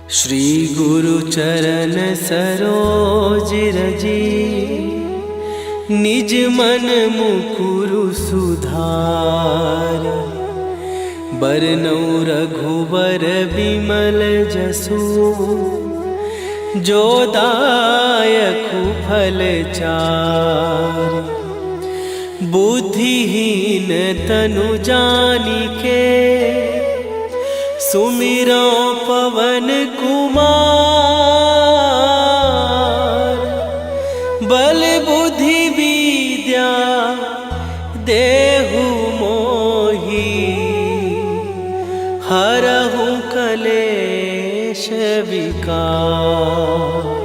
श्री गुरु चरण सरोज रजी, निज मन मुकुरु सुधार। बरनउँ रघुबर बिमल जसु, जो दायकु फल चार। बुद्धिहीन तनु जानिके, सुमिरो पवन कुमार। बल बुद्धि विद्या देहु मोहि, हरहु कलेश विकार।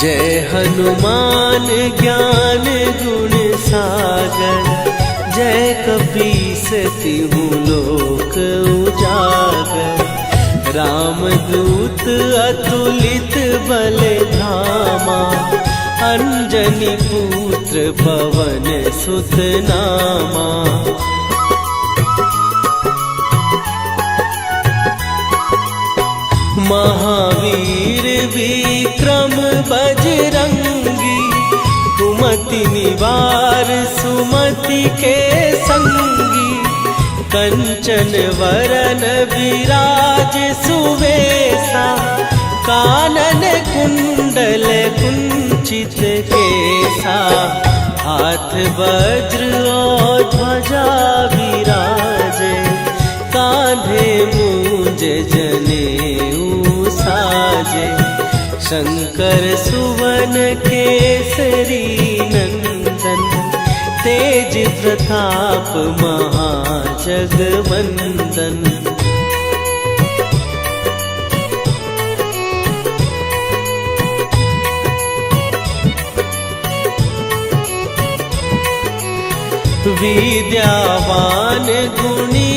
जय हनुमान ज्ञान गुण सागर, जय कपीस तिहु लोक उजागर। रामदूत अतुलित बल धामा, अंजनी पुत्र पवन सुत नामा। महावीर विक्रम बजरंगी, कुमति निवार सुमति के संगी। कंचन वरन विराज सुवेशा, कानन कुंडल कुंचित केसा। हाथ वज्र और ध्वजा विराजे, कांधे मूंज जनेऊ साजे। शंकर सुवन केसरी नंदन, तेज प्रताप महाजगवंदन। विद्यावान गुणी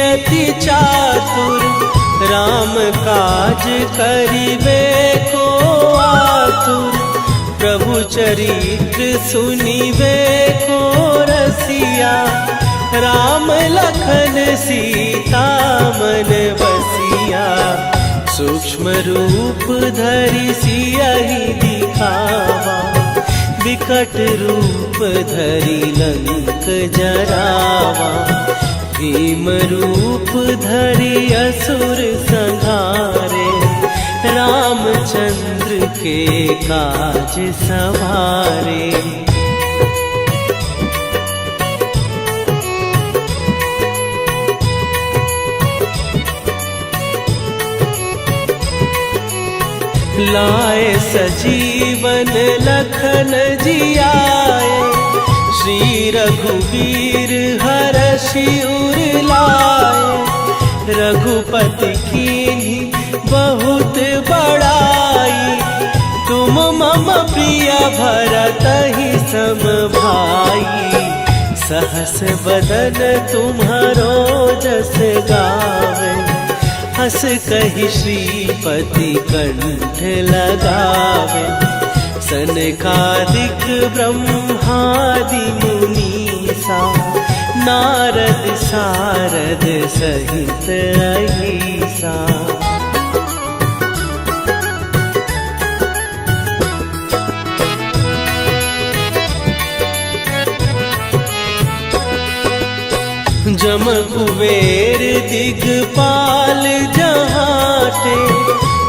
अति चातुर, राम काज करिबे को आतुर। प्रभु चरित्र सुनिबे को रसिया, राम लखन सीता मन बसिया। सूक्ष्म रूप धरि सियहि दिखावा, विकट रूप धरि लंक जरावा। भीम रूप धरि असुर संहारे, रामचंद्र के काज सवारे। लाए सजीवन लखन जियाए, श्री रघुवीर हरषि उर लाए। रघुपति कीन्ही बहुत बड़ाई, तुम मम प्रिय भरतहि सम भाई। सहस बदन तुम्हारो जस गावे, हस कहि श्रीपति कंठ लगावे। सनकादिक ब्रह्मादि मुनीसा, नारद सारद सहित अहिसा। जम कुबेर दिगपाल जहाटे,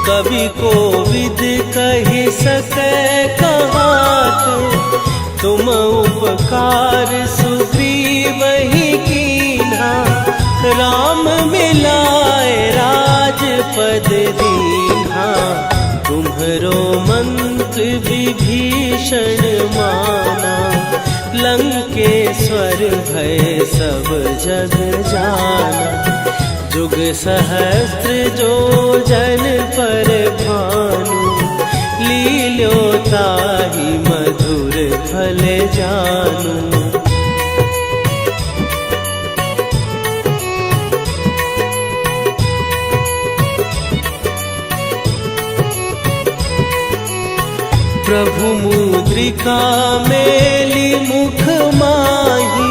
कवि कोविद कहि सकै कहाते। तुम उपकार सुग्रीवहि कीन्हा, राम मिलाए राजपद दीन्हा। तुम्हरो मंत्र विभीषण माना, लंकेश्वर भय सब जग जाना। जुग सहस्त्र जो जन पर भानु, लील्यो ताहि मधुर फल जानू। प्रभु मुद्रिका मेली मुख माही,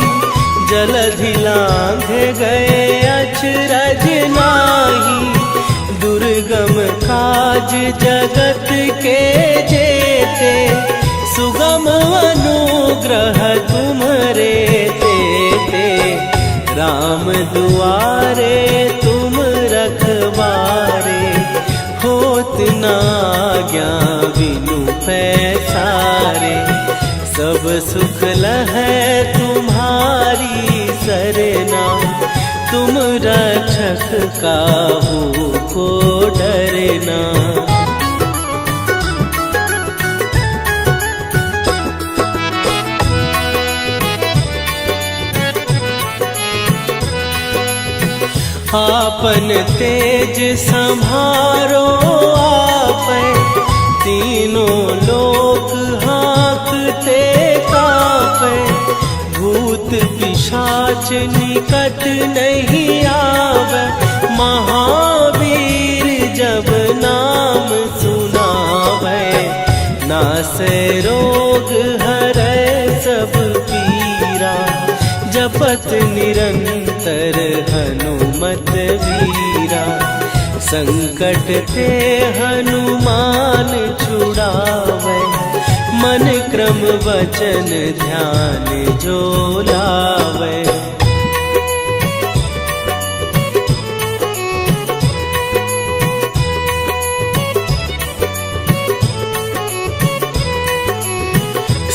जलधि लांघे गए अचरज नाही। दुर्गम काज जगत के जेते, सुगम अनुग्रह तुम्हारे तेते। राम दुआरे तुम रखवारे, होत न आज्ञा बिनु पैसारे। सब सुख लहै तुम्हारी सरना, तुम रक्षक काहू को डरना। आपन तेज संभारो आपै, तीनों लोक हाँकते कापै। भूत पिशाच निकट नहीं आवे, महावीर जब नाम सुनावे। नासै रोग हरै सब पीरा, जपत निरंतर हनुमत वीरा। संकट ते हनुमान छुड़ावे, मन क्रम वचन ध्यान जो लावे।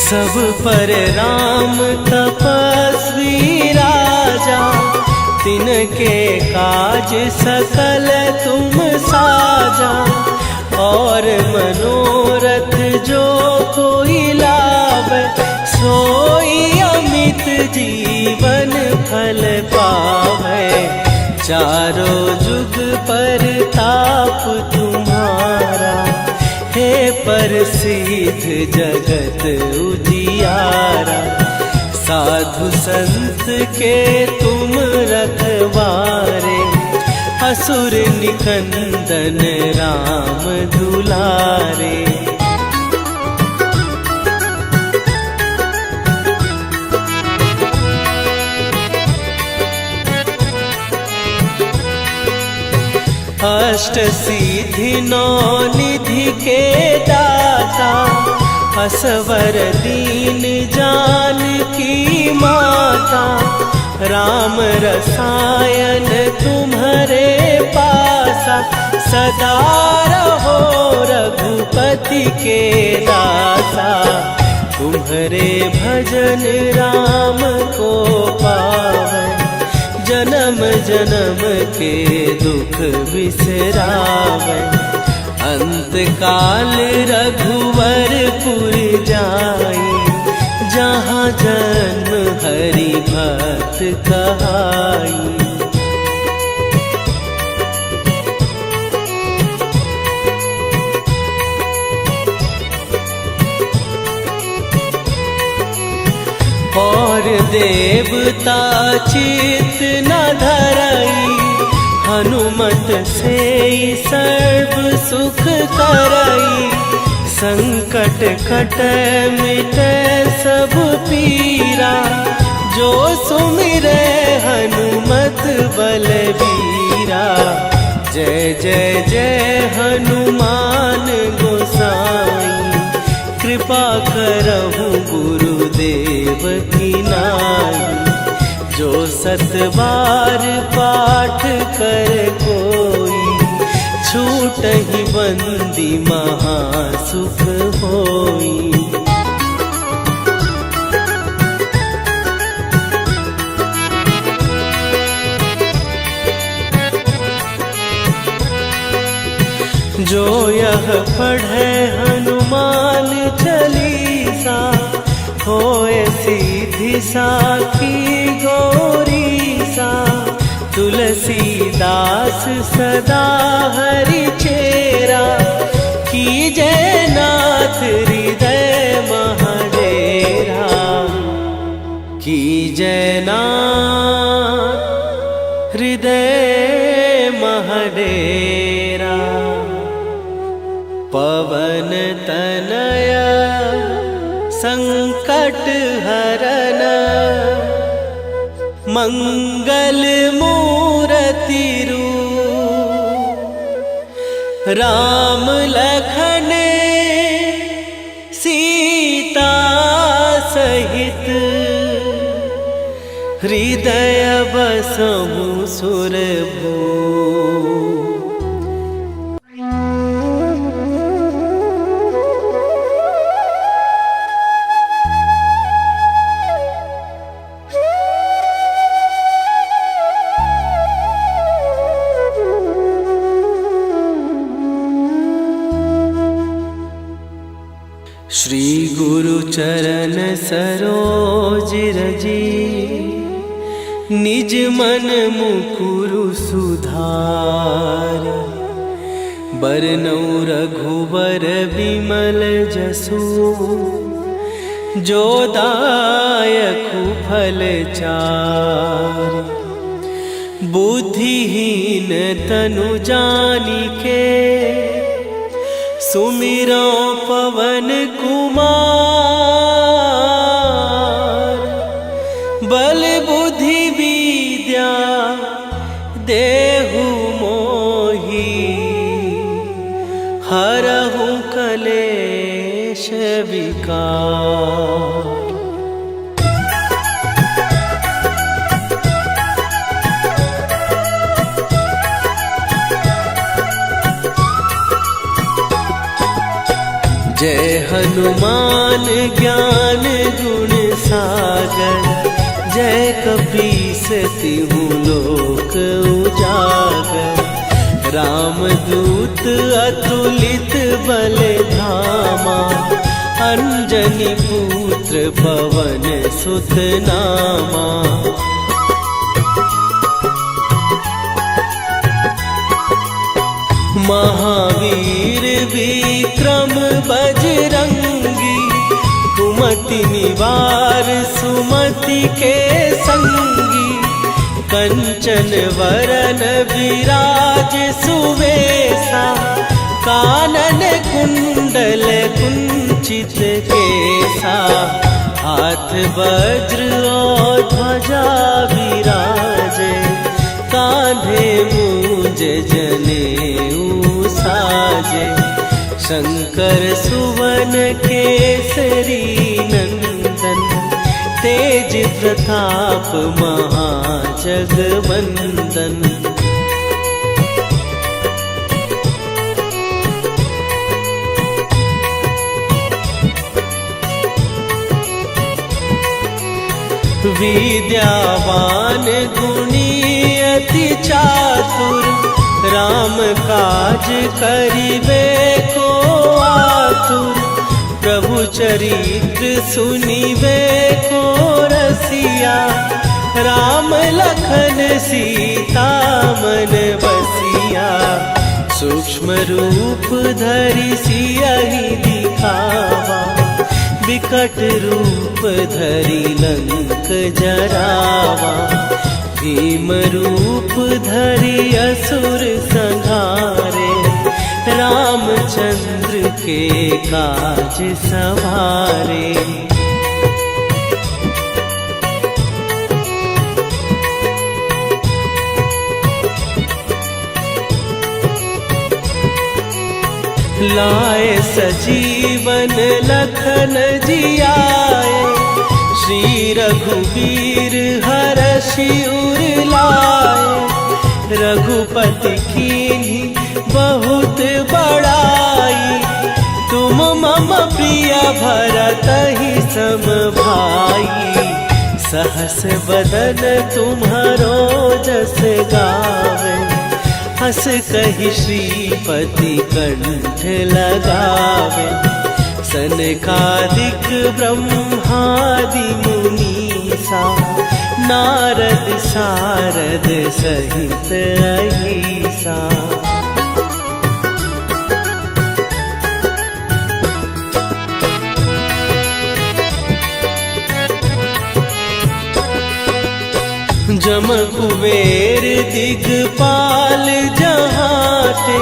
सब पर राम तपस्वी राजा, तिनके काज सकल तुम साजा। और मनोरथ जो कोई लावे, सोई अमित जीवन फल पावे। चारों जुग पर ताप तुम्हारा, हे प्रसिद्ध जगत उजियारा। साधु संत के तुम रखवारे, असुर निकंदन राम दुलारे। अष्ट सिद्धि नौ निधि के दाता, असवर दीन जानकी माता। राम रसायन तुम्हारे पासा, सदा रहो रघुपति के दासा। तुम्हारे भजन राम को पावे, जन्म जन्म के दुख बिसरावे। अंत काल रघुवरपुर जाई, जहाँ जन्म हरि भक्त कहाई। और देवता चित न धरई, हनुमत से सर्व सुख करई। संकट कट मिटे सब पीरा, जो सुमिरे हनुमत बलबीरा। जय जय जय हनुमान गोसाई, कृपा करहु गुरुदेव की नाई। जो सत बार पाठ कर कोई, छूटहि बंदी महासुख होई। जो यह पढ़े हनुमान चालीसा, होए सीधी साखी गौरीसा। तुलसीदास सदा हरि चेरा, कीजय नाथ हृदय महडेरा। कीजय नाथ हृदय महडेरा। पवन तनय संकट हरन मंगल मूर्ति रूप राम लखन सीता सहित हृदय बसहु सुरभू। श्री गुरु चरण सरोज रजी निज मन मुकुरु सुधार। बरनउँ रघुबर बिमल जसु जो दायकु फल चार। बुद्धिहीन तनु जानिके सुमिरो पवन कुमार। बल बुद्धि विद्या देहु मोहि हरहु कलेश विकार। जय हनुमान ज्ञान गुण सागर। जय कपीस तिहु लोक उजागर। रामदूत अतुलित बल धामा। अंजनी पुत्र पवन सुत नामा। महावीर विक्रम बजरंगी। कुमति निवार सुमति के संगी। कंचन वरन विराज सुवेशा। कानन कुंडल कुंचित केसा। हाथ वज्र और ध्वजा विराजे। कांधे मूंज जनेऊ साजे। शंकर सुवन केसरी नंदन। तेज प्रताप महाजगवंदन। विद्यावान गुणी अति चातुर। राम काज करिबे को आतुर। प्रभु चरित्र सुनिबे को रसिया। राम लखन सीता मन बसिया। सूक्ष्म रूप धरि सियहि दिखावा। विकट रूप धरि लंक जरावा। भीम रूप धरि असुर संहारे। रामचंद्र के काज सवारे। लाए सजीवन लखन जियाए। श्री रघुवीर हरषि उर लाए। रघुपति कीन्ही बहुत बड़ाई। तुम मम प्रिय भरतहि सम भाई। सहस बदन तुम्हारो जस गावे। हस कहि श्रीपति कंठ लगावे। सनकादिक ब्रह्मादि मुनीसा। नारद सारद सहित अहिसा। जम कुबेर दिगपाल जहाँ बाटे,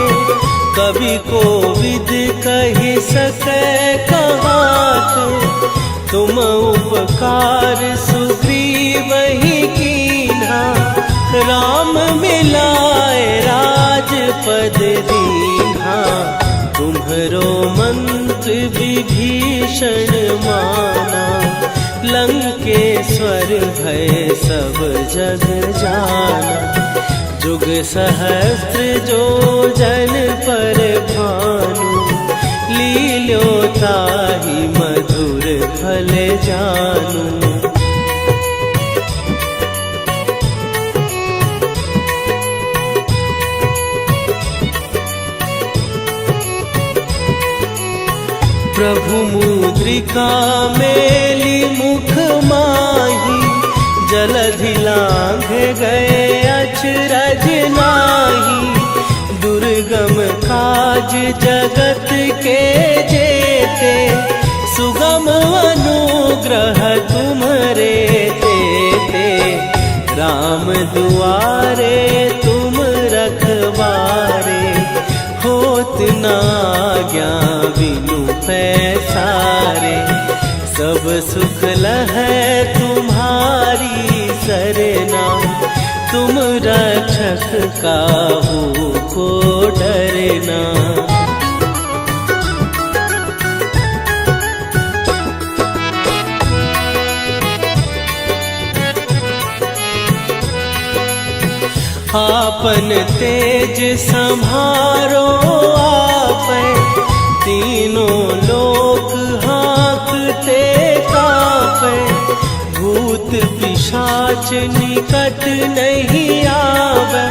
कवि कोविद कहि सकै कहाते। तुम उपकार सुग्रीव ही कीन्हा, राम मिलाए राजपद दीन्हा। तुम्हरो मंत्र विभीषण माना, लंकेश्वर भय सब जग जाना। जुग सहस्त्र जो जन पर भानु, लील्यो ताहि मधुर फल जानू। प्रभु मुद्रिका मेली मुख माही, जलधि लांघ गए अचरज नाही। दुर्गम काज जगत के जेते, सुगम अनुग्रह तुम्हरे तेते। राम दुआरे तुम रखवारे, होत न आज्ञा बिनु पैसारे। सब सुख लहै तुम्हारी सरना, तुम रक्षक काहू को डरना। आपन तेज संभारो आपै, तीनों लोक हाँकते कापै। भूत पिशाच निकट नहीं आवे,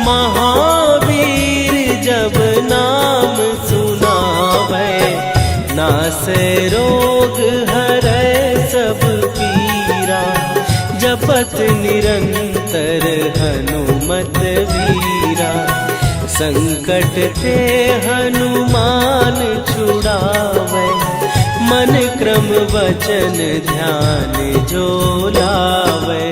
महावीर जब नाम सुनावे। नासै रोग हरै सब पीरा, जपत निरंतर हनुमत वीरा। संकट ते हनुमान छुड़ावे, मन क्रम वचन ध्यान जो लावे।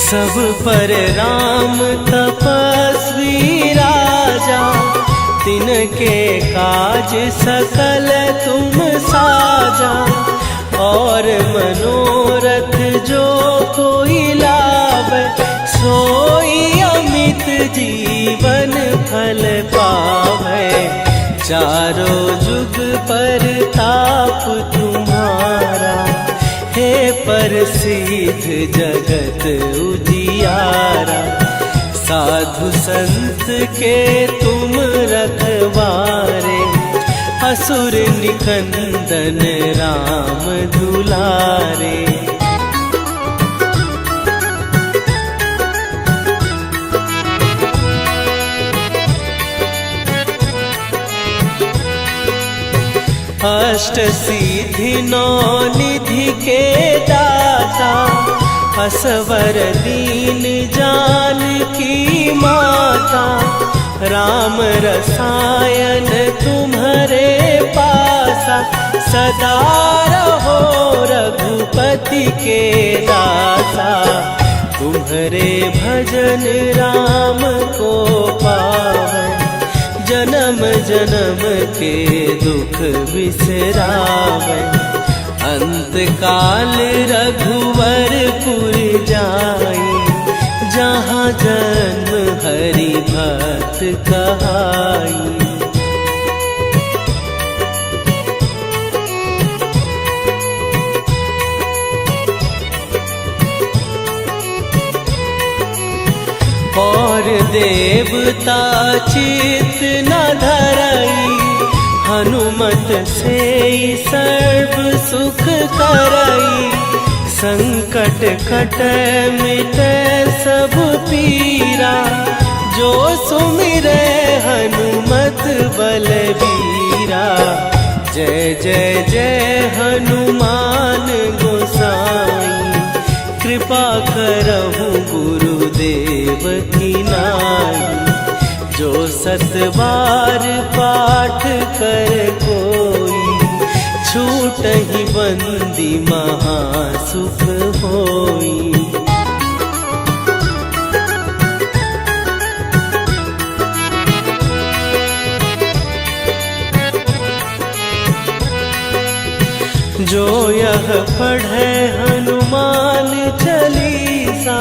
सब पर राम तपस्वी राजा, तिनके काज सकल तुम साजा। और मनोरथ जो कोई लावे, सोई अमित जीवन फल पावे। चारों जुग पर ताप तुम्हारा, हे प्रसिद्ध जगत उजियारा। साधु संत के तुम रखवारे, असुर निकंदन राम दुलारे। अष्ट सिद्धि नौ निधि के दाता, असवर दीन जानकी माता। राम रसायन तुम्हारे पासा, सदा रहो रघुपति के दासा। तुम्हारे भजन राम को पावै, जन्म जन्म के दुख बिसरावै। अंत काल रघुवरपुर जाई, जहाँ जन्म हरि भक्त कहाई। और देवता चित न धरई, हनुमत से सर्व सुख करई। संकट कटै मिटै सब पीरा, जो सुमिरै हनुमत बलबीरा। जय जय जय हनुमान गोसाई, कृपा करहु गुरुदेव की नाई। जो 7 बार पाठ कर कोई, छूटहि बंदी महासुख होई। जो यह पढ़े हनुमान चालीसा,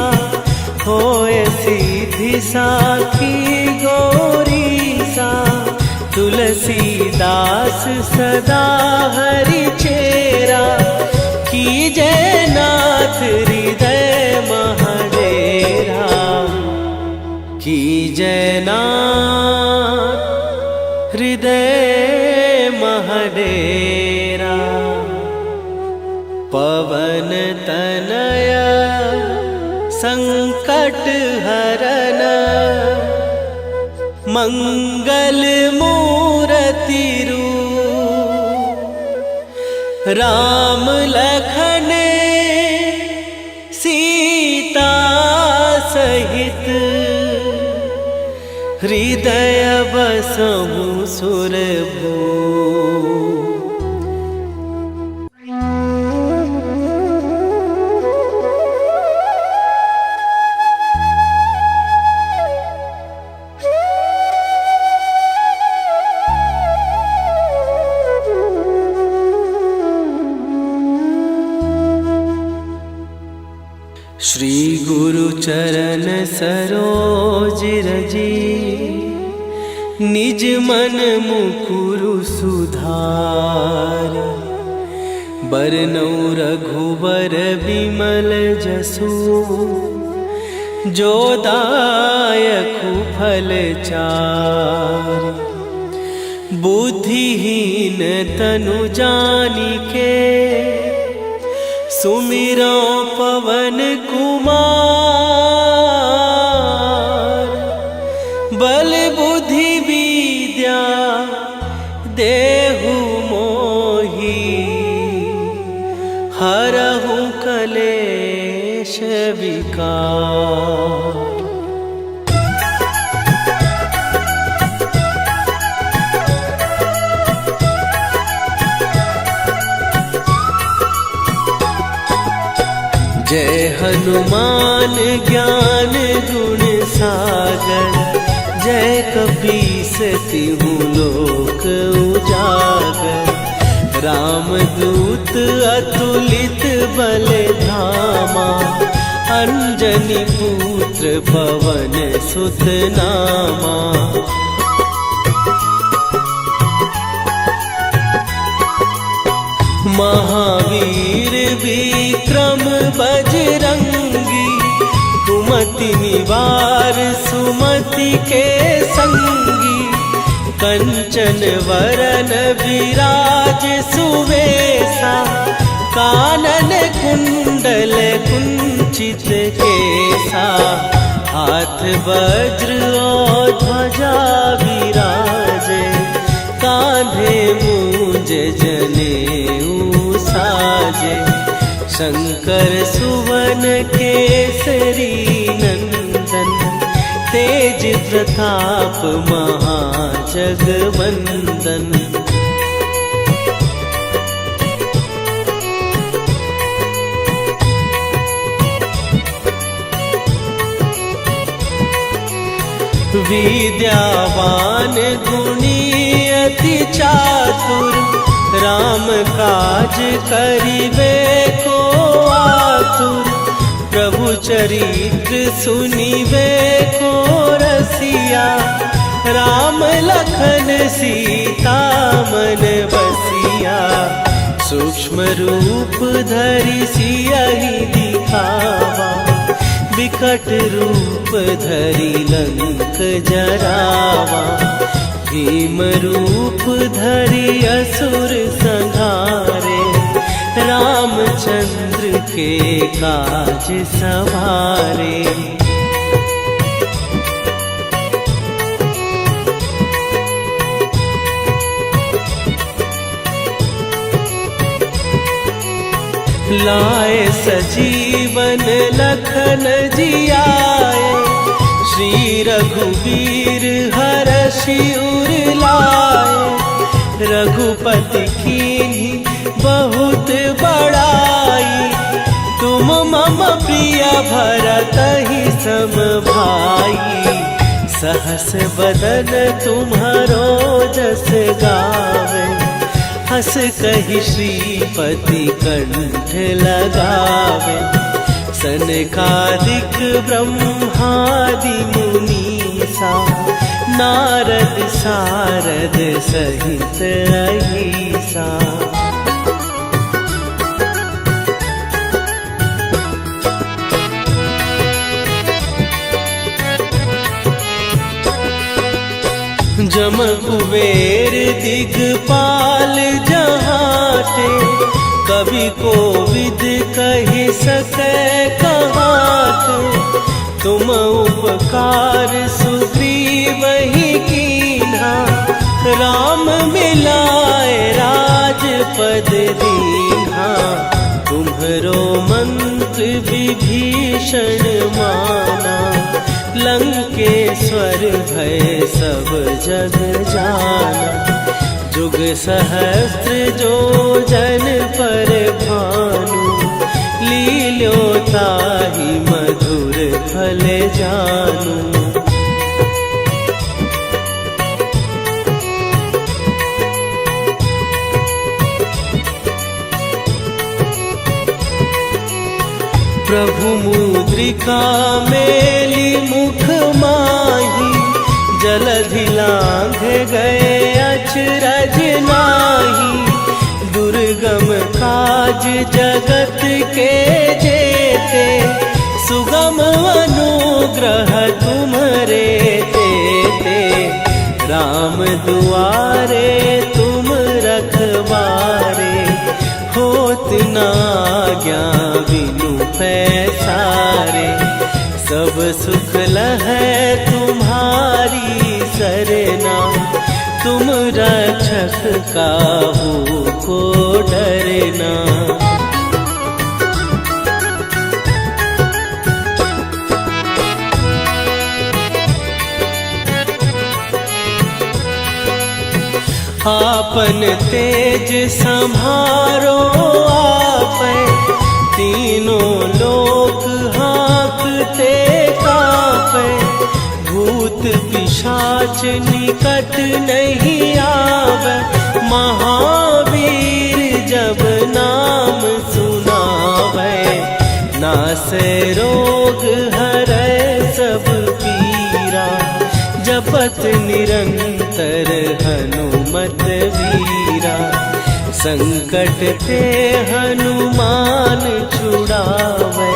होए सीधी साखी गौरी सा। तुलसीदास सदा हरि चेरा, कीजय नाथ हृदय महडेरा। कीजय नाथ हृदय महडेरा। पवन तनय संकट हरन, मंगल मूरति रूप। राम लखन सीता सहित, हृदय बसहु सुरभूप। श्री गुरु चरण सरोज रजी, निज मन मुकुरु सुधार। बरनौ रघुबर बिमल जसु, जो दायकु फल चार। बुद्धिहीन तनु जानिके, सुमिरो पवन कुमार। बल बुद्धि विद्या देहु मोहि, हरहु कलेश विकार। जय हनुमान ज्ञान गुण सागर, जय कपीस तिहु लोक उजागर। रामदूत अतुलित बल धामा, अंजनी पुत्र पवन सुत नामा। महावीर विक्रम बजरंगी, कुमति निवार सुमति के संगी। कंचन वरन विराज सुवेशा, कानन कुंडल कुंचित केसा। हाथ वज्र और ध्वजा विराजे, कांधे मूंज जनेऊ साजे। शंकर सुवन केसरी नंदन, तेज प्रताप महाजगवंदन। विद्यावान गुणी अति चातुर, राम काज करिबे को आतुर। प्रभु चरित्र सुनिबे को रसिया, राम लखन सीता मन बसिया। सूक्ष्म रूप धरि सियहि दिखावा, विकट रूप धरि लंक जरावा। भीम रूप धरि असुर संहारे, रामचंद्र के काज सवारे। लाए सजीवन लखन जियाए, श्री रघुवीर हरषि उर लाए। रघुपति कीन्ही बहुत बड़ाई। तुम मम प्रिय भरत ही सम भाई। सहस बदन तुम्हारो जस गावे। हस कहि श्रीपति कंठ लगावे। सनकादिक ब्रह्मादि मुनीसा। नारद सारद सहित अहिसा। जम कुबेर दिगपाल जहाते। कवि कोविद कहि सकै कहाते। तुम उपकार सुग्रीव ही कीन्हा। राम मिलाए राजपद दीन्हा। तुम्हरो मंत्र विभीषण माना। लंकेश्वर भय सब जग जाना। जुग सहस्त्र जो जन पर भानु। लील्यो ताहि मधुर फल जानू। प्रभु मुद्रिका मेली मुख माही। जलधि लांघ गए अचरज नाही। दुर्गम काज जगत के जेते। सुगम अनुग्रह तुम्हरे तेते। राम दुआरे तुम रखवारे। होत न आज्ञा बिनु पैसारे। सब सुख लहै तुम्हारी सरना। तुम रक्षक काहू को डरना। आपन तेज संभारो आपै। तीनों लोक हाँकते कांपै। भूत पिशाच निकट नहीं आवे। महावीर जब नाम सुनावे। नासै रोग हरै सब पीरा। जपत निरंतर हनुमत वीरा। संकट ते हनुमान छुड़ावे।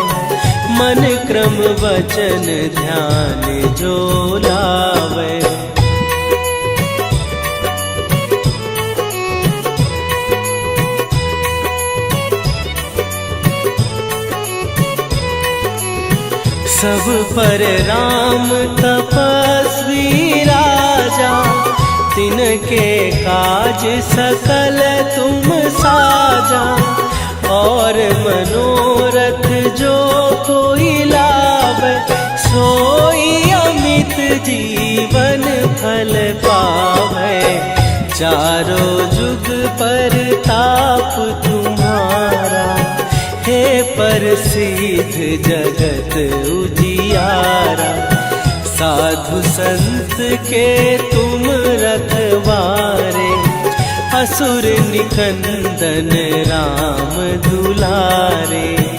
मन क्रम वचन ध्यान जो लावे। सब पर राम तपस्वी राजा। तिनके काज सकल तुम साजा। और मनोरथ जो कोई लावे। सोई अमित जीवन फल पावे। चारों जुग पर ताप तुम्हारा। हे प्रसिद्ध जगत उजियारा। साधु संत के तुम रखवारे। असुर निकंदन राम दुलारे।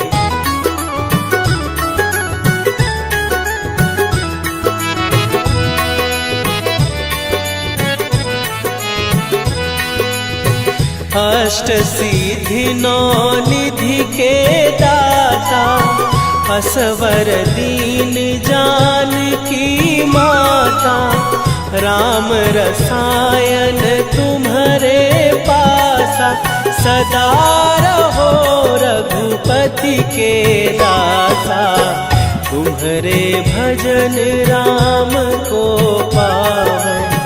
अष्ट सिद्धि नौ निधि के दाता। असवर दीन जानकी माता। राम रसायन तुम्हारे पासा। सदा रहो रघुपति के दासा। तुम्हारे भजन राम को पावे।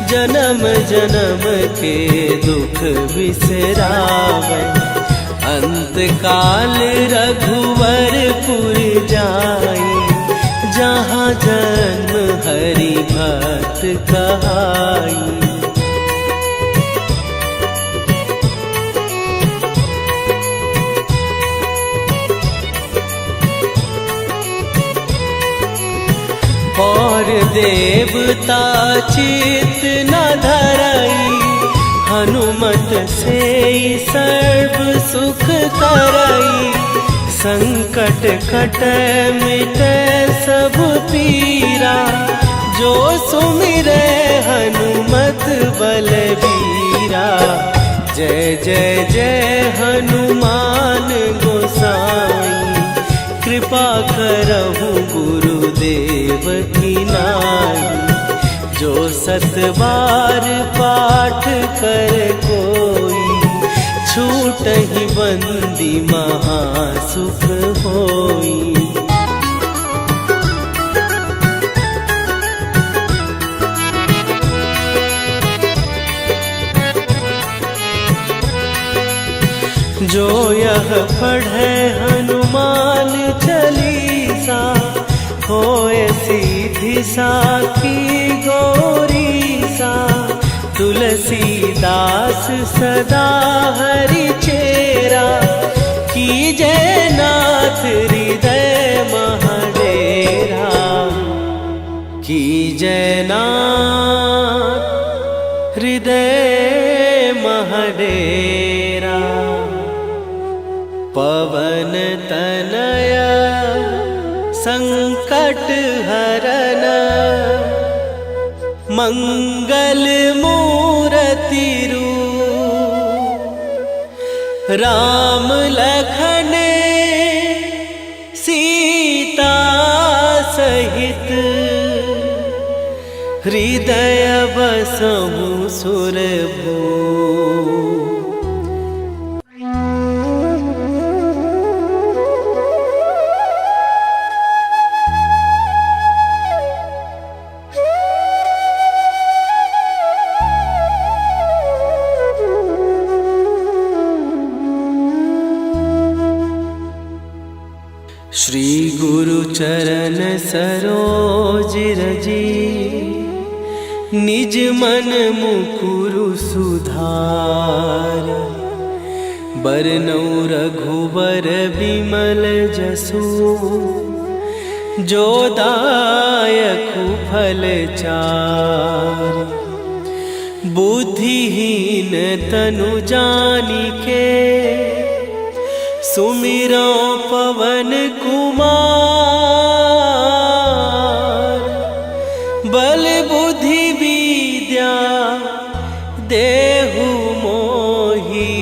जन्म जन्म के दुख बिसरावे। अंत काल रघुवरपुर जाई। जहाँ जन्म हरि भक्त कहाई। और देवता चित न धरई, हनुमत से सर्व सुख करई। संकट कटे मिटे सब पीरा, जो सुमिरे हनुमत बलबीरा। जय जय जय हनुमान गोसाई, कृपा करहु गुरुदेव की नाई। जो 7 बार पाठ कर कोई, छूटहि बंदी महासुख होई। जो यह पढ़े हनुमान चालीसा, होए सीधी साखी गौरीसा। तुलसीदास सदा हरि चेरा, कीजय नाथ हृदय महडेरा। कीजय नाथ हृदय महडेरा। पवन तनय संकट हरन, मंगल मूरति रूप। राम लखन सीता सहित, हृदय बसहु सुरभूप। श्री गुरु चरण सरोज रजी, निज मन मुकुरु सुधार। बरनौ रघुबर बिमल जसु, जो दायकु फल चार। बुद्धिहीन तनु जानिके, सुमिरो पवन कुमार। बल बुद्धि विद्या देहु मोहि,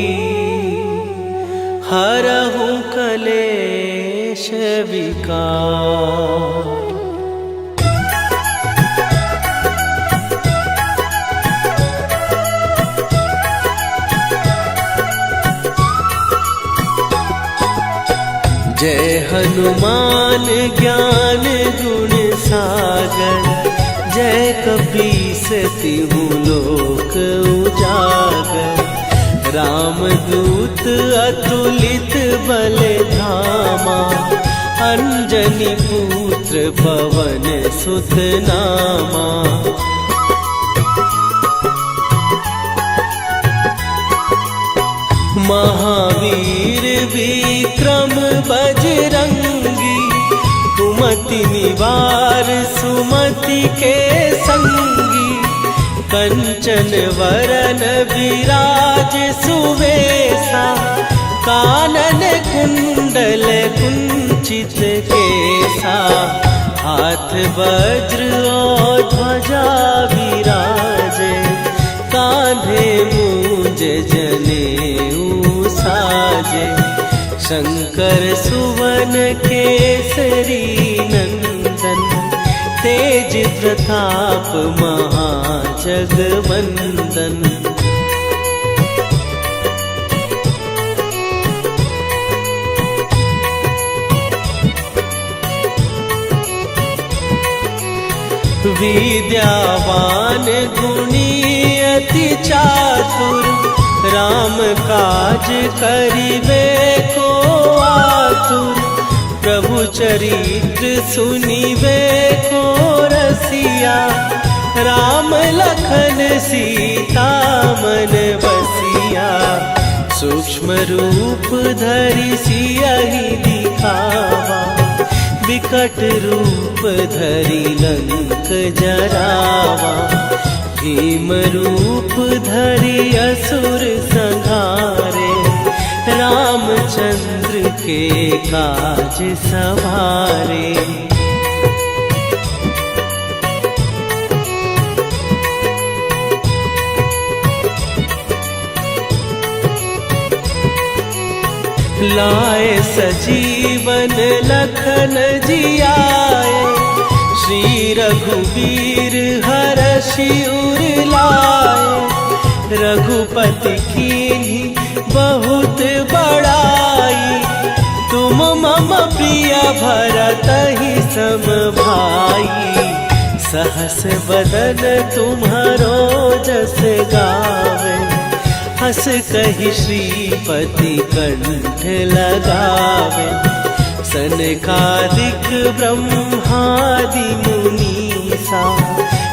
हरहु कलेश विकार। जय हनुमान ज्ञान गुण सागर, जय कपीस तिहु लोक उजागर। रामदूत अतुलित बल धामा, अंजनी पुत्र पवन सुत नामा। महावीर विक्रम बजरंगी, कुमति निवार सुमति के संगी। कंचन वरन विराज सुवेशा, कानन कुंडल कुंचित केसा। हाथ वज्र और ध्वजा विराजे, कांधे मूंज जनेऊ साजे। शंकर सुवन केसरी नंदन, तेज प्रताप महाजगवंदन। विद्यावान गुणी अति चातुर, राम काज करिबे को आतुर। प्रभु चरित्र सुनिबे को रसिया, राम लखन सीता मन बसिया। सूक्ष्म रूप धरि सियहि दिखावा, विकट रूप धरि लंक जरावा, भीम रूप धरि असुर संहारे, रामचंद्र के काज सवारे। लाए सजीवन लखन जियाए, श्री रघुवीर हरषि उर लाए। रघुपति कीन्ही बहुत बड़ाई, तुम मम प्रिय भरतहि सम भाई। सहस बदन तुम्हारो जस गावे, हस कहि श्रीपति कंठ लगावे। सनकादिक ब्रह्मादि मुनीसा,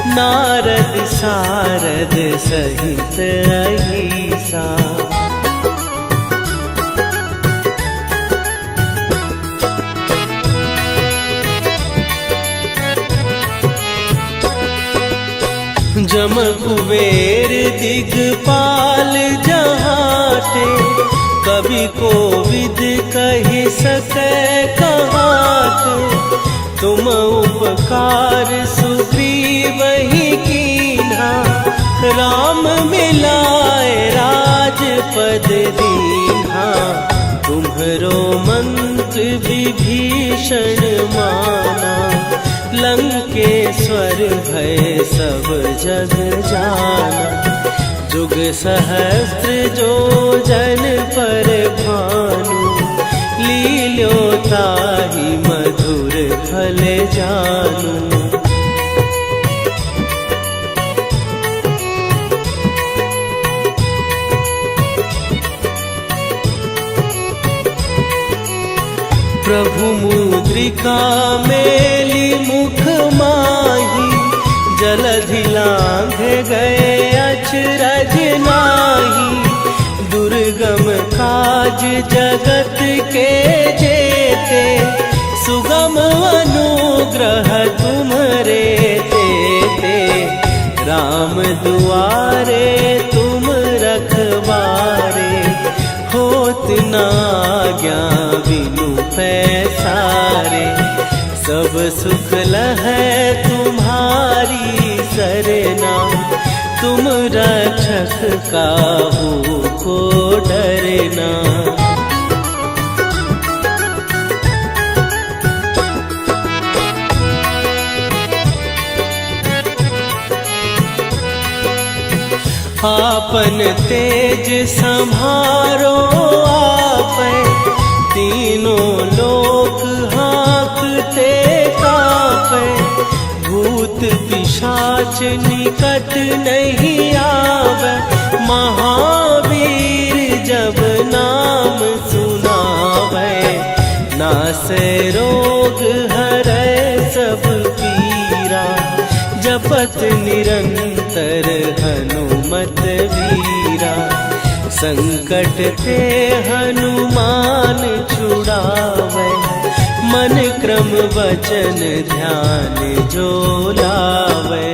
नारद सारद सहित अहिसा। जम कुबेर दिगपाल जहाते, कवि कोविद कहि सकै कहाते। तुम उपकार सुग्रीवहि कीन्हा, राम मिलाए राजपद दीन्हा। तुम्हरो मंत्र विभीषण माना, लंकेश्वर भय सब जग जाना। जुग सहस्त्र जो जन पर भानु, लील्यो ताहि मधुर फल जानू। प्रभु मुद्रिका मेली मुख माही, जलधि लांघ गए अचरज नाही। दुर्गम काज जगत के जेते, सुगम अनुग्रह तुम्हरे तेते। राम दुआरे तुम रखवारे, होत न आज्ञा बिनु पैसारे। सब सुख लहै तुम्हारी सरना, तुम रक्षक काहू को डरना। आपन तेज संभारो आपै, तीनों लोक हाँकते कापै। भूत पिशाच निकट नहीं आवे, महावीर जब नाम सुनावे। नासै रोग हरै सब पीरा, जपत निरंतर हनुमत वीरा। संकट ते हनुमान छुड़ावे, मन क्रम वचन ध्यान जो लावे।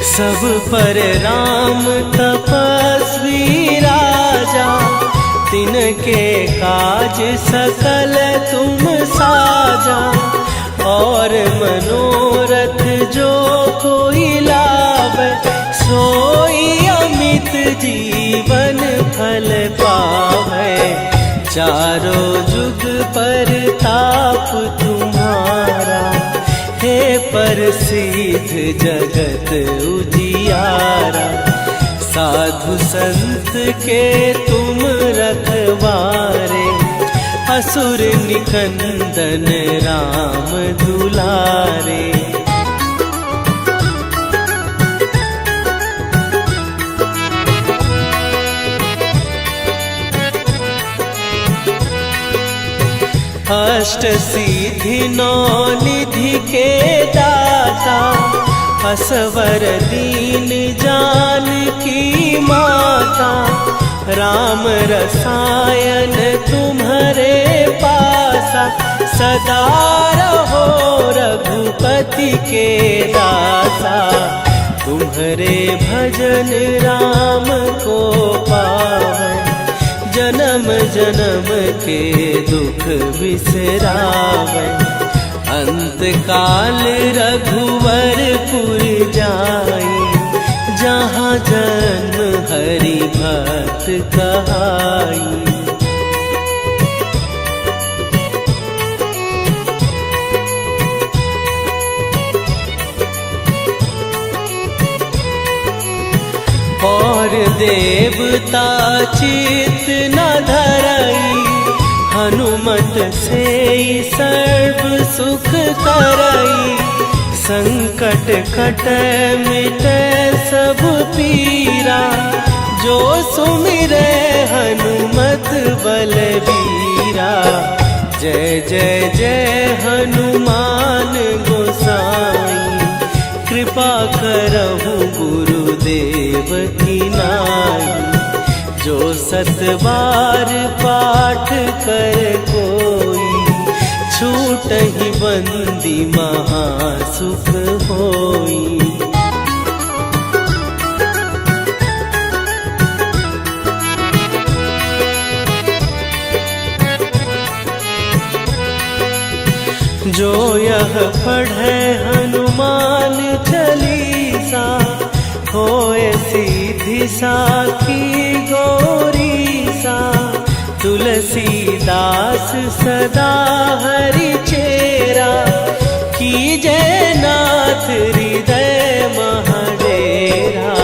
सब पर राम तपस्वी राजा, तिनके काज सकल तुम साजा। और मनोरथ जो कोई लावे, सोई अमित जीवन फल पावे। चारों जुग पर ताप तुम्हारा, हे प्रसिद्ध जगत उजियारा। साधु संत के तुम रखवारे, असुर निकंदन राम दुलारे। अष्ट सिद्धि नौ निधि के दाता, असवर दीन जानकी माता, राम रसायन तुम्हारे पासा। सदा रहो रघुपति के दासा, तुम्हारे भजन राम को पावै। जन्म जन्म के दुख बिसरावै, अंत काल रघुवरपुर जाई। जहाँ जन्म हरि भक्त कहाई। और देवता चित न धरई, हनुमत से सर्व सुख करई। संकट कटै मिटै सब पीरा, जो सुमिरै हनुमत बलबीरा। जय जय जय हनुमान गोसाई, कृपा करहु गुरुदेव की नाई। जो सत बार पाठ कर कोई, छूटहि बंदी महासुख होई। जो यह पढ़े हनुमान चालीसा, होए सीधी साखी गौरीसा। तुलसीदास सदा हरि चेरा, कीजै नाथ हृदय महडेरा।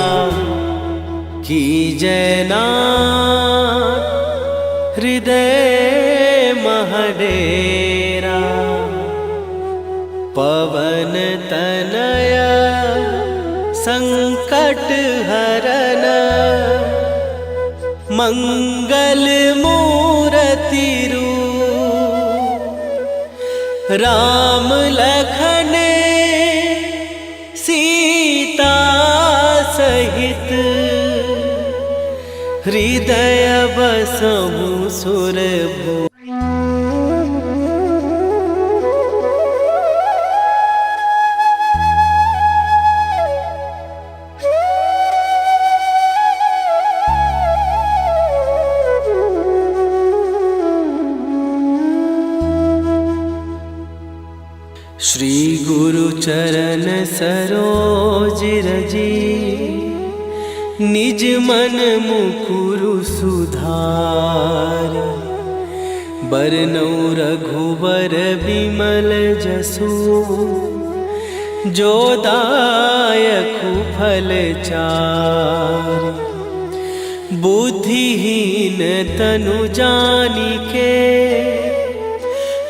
कीजै नाथ हृदय महडेरा। पवन तनय संकट हरन, मंगल मूरति रूप। राम लखन सीता सहित, हृदय बसहु सुरभूप। श्री गुरु चरण सरोज रजी, निज मन मुकुरु सुधार। बरनौ रघुबर बिमल जसु, जो दायकु फल चार। बुद्धिहीन तनु जानिके,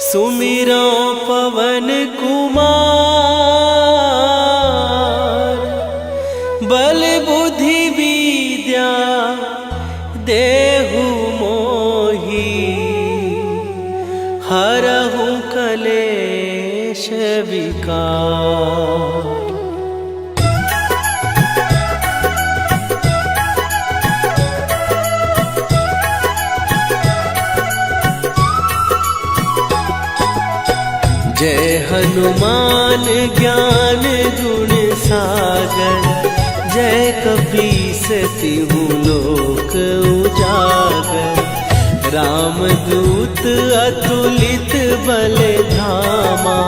सुमिरो पवन कुमार। बल बुद्धि विद्या देहु मोहि, हरहु कलेश विकार। जय हनुमान ज्ञान गुण सागर, जय कपीस तिहु लोक उजागर। रामदूत अतुलित बल धामा,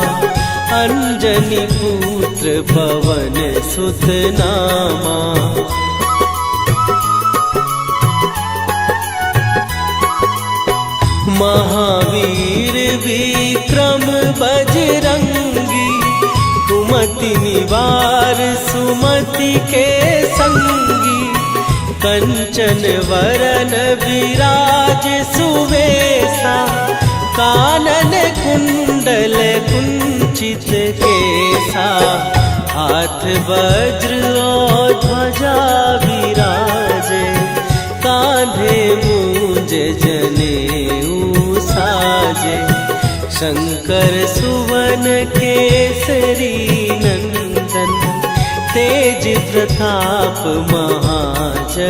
अंजनी पुत्र पवन सुत नामा। महावीर विक्रम बजरंगी, कुमति निवार सुमति के संगी। कंचन वरन विराज सुवेशा, कानन कुंडल कुंचित केसा। हाथ वज्र और ध्वजा विराजे, कांधे मूंज जनेऊ साजे। शंकर सुवन केसरी नंदन, तेज प्रताप महाजगवंदन।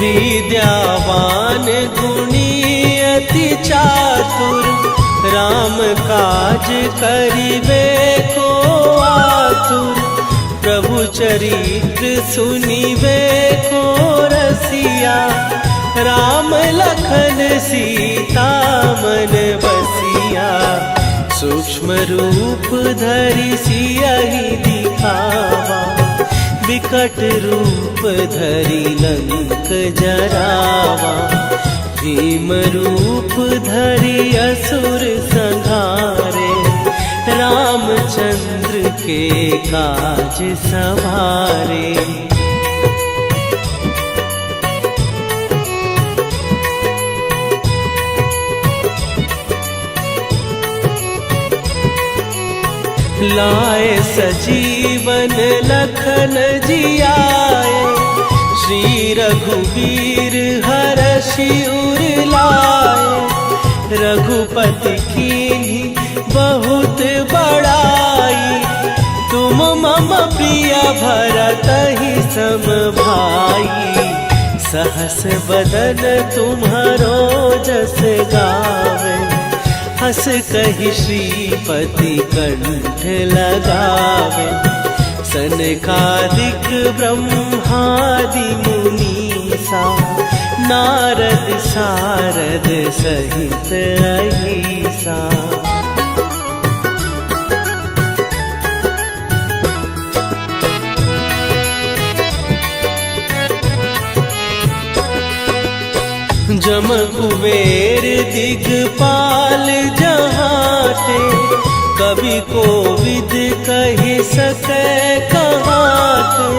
विद्यावान गुणी अति चातुर, राम काज करिबे को आतुर। प्रभु चरित्र सुनिबे को रसिया, राम लखन सीता मन बसिया। सूक्ष्म रूप धरि सियहि दिखावा, विकट रूप धरि लंक जरावा। भीम रूप धरि असुर संहारे, रामचंद्र के काज सवारे। लाए सजीवन लखन जियाए, श्री रघुवीर हरषि उर लाए। रघुपति कीन्ही बहुत बड़ाई, तुम मम प्रिय भरतहि सम भाई। सहस बदन तुम्हारो जस गावे, हस कहि श्रीपति कंठ लगावे। सनकादिक ब्रह्मादि मुनीसा, नारद सारद सहित अहिसा। जम कुबेर दिगपाल जहाते, कवि कोविद कहि सकै कहाते।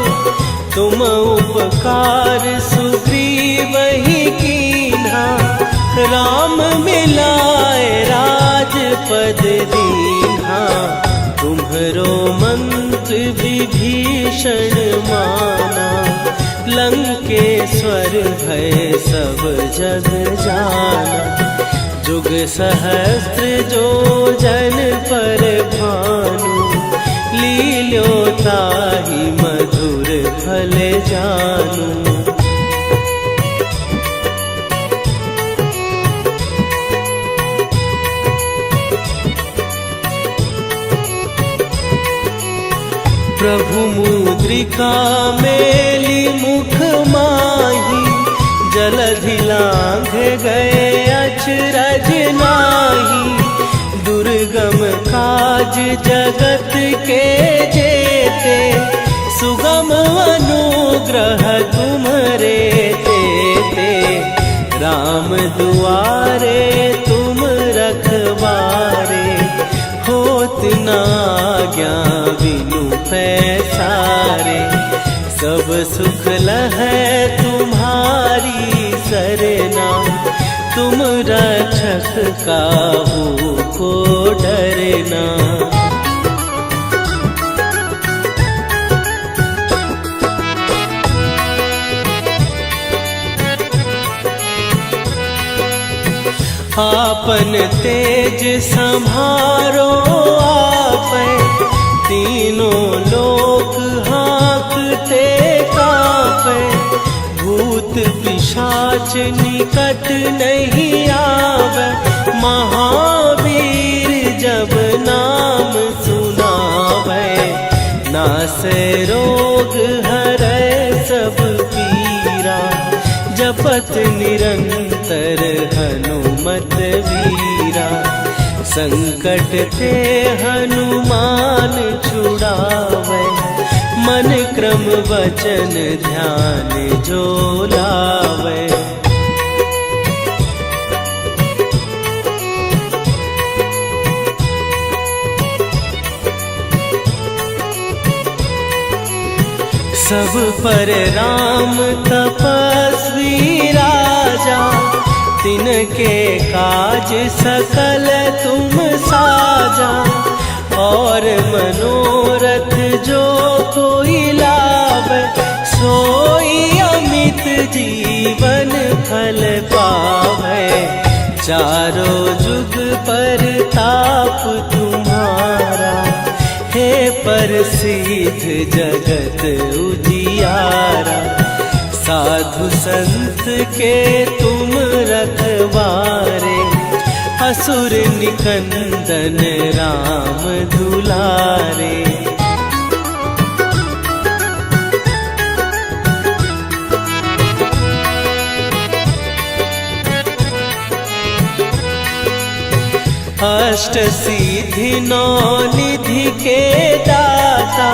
तुम उपकार सुग्रीवहि कीन्हा, राम मिलाए राजपद दीन्हा। तुम्हरो मंत्र विभीषण माना, लंकेश्वर भय सब जग जाना। जुग सहस्त्र जो जन पर भानु, लील्यो ताहि मधुर फल जानू। प्रभु मुद्रिका मेली मुख माही, जलधि लांघ गए अचरज नाही। दुर्गम काज जगत के जेते, सुगम अनुग्रह तुम्हरे तेते। राम दुआरे तुम रखवारे, होत न आज्ञा बिनु पैसारे। सब सुख लहै तुम्हारी सरना, तुम रक्षक काहू को डरना। आपन तेज संभारो आपै, तीनों लोक हाँकते कांपै। भूत पिशाच निकट नहीं आवे, महावीर जब नाम सुनावे। नासै रोग हरै सब पीरा, जपत निरंतर हनुमत वीरा। संकट ते हनुमान छुड़ावे, मन क्रम वचन ध्यान जो लावे। सब पर राम तपस्वी राजा, तिनके काज सकल तुम साजा। और मनोरथ जो कोई लाभ, सोई अमित जीवन फल पावे। चारों जुग पर ताप तुम्हारा, हे प्रसिद्ध जगत उजियारा। साधु संत के तुम रखवारे, असुर निकंदन राम दुलारे। अष्ट सिद्धि नौ निधि के दाता,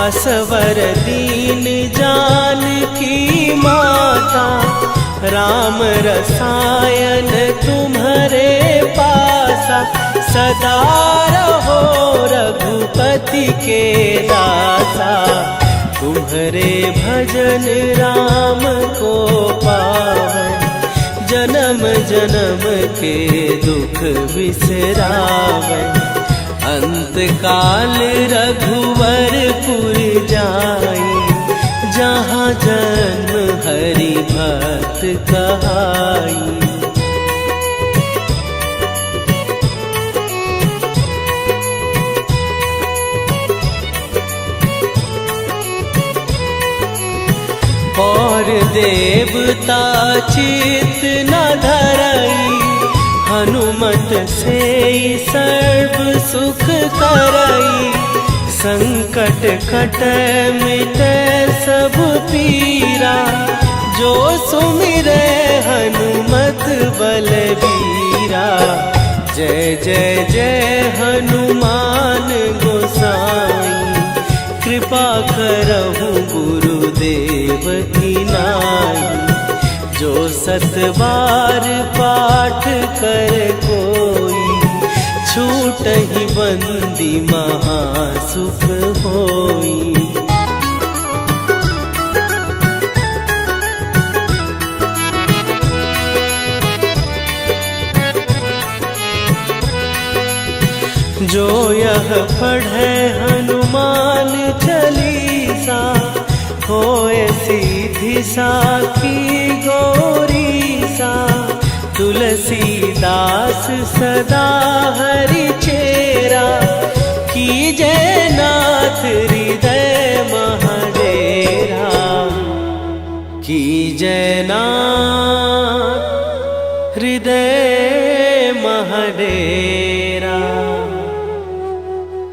असवर दीन जानकी माता। राम रसायन तुम्हारे पासा, सदा रहो रघुपति के दासा। तुम्हारे भजन राम को पावन, जन्म जन्म के दुख बिसरावे। अंत काल रघुवरपुर जाई, जहाँ जन्म हरि भक्त कहाई। और देवता चित न धरई, हनुमत से सर्व सुख करई। संकट कट मिटे सब पीरा, जो सुमिरे हनुमत बलबीरा। जय जय जय हनुमान गोसाई, कृपा करहु गुरुदेव की नाई। जो सत बार पाठ कर कोई, छूटहि बंदी महासुख होई। जो यह पढ़े हनुमान चालीसा, होए सीधी साखी गौरीसा। तुलसीदास सदा हरि चेरा, कीजय नाथ हृदय महडेरा। कीजय नाथ हृदय महडेरा।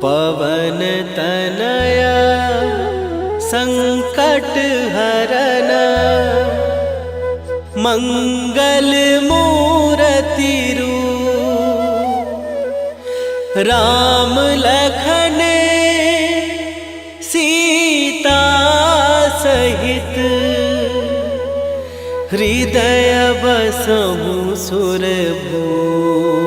पवन तनया संकट हरन, मंगल मूर्ति रूप। राम लखन सीता सहित, हृदय बसहु सुरभूप।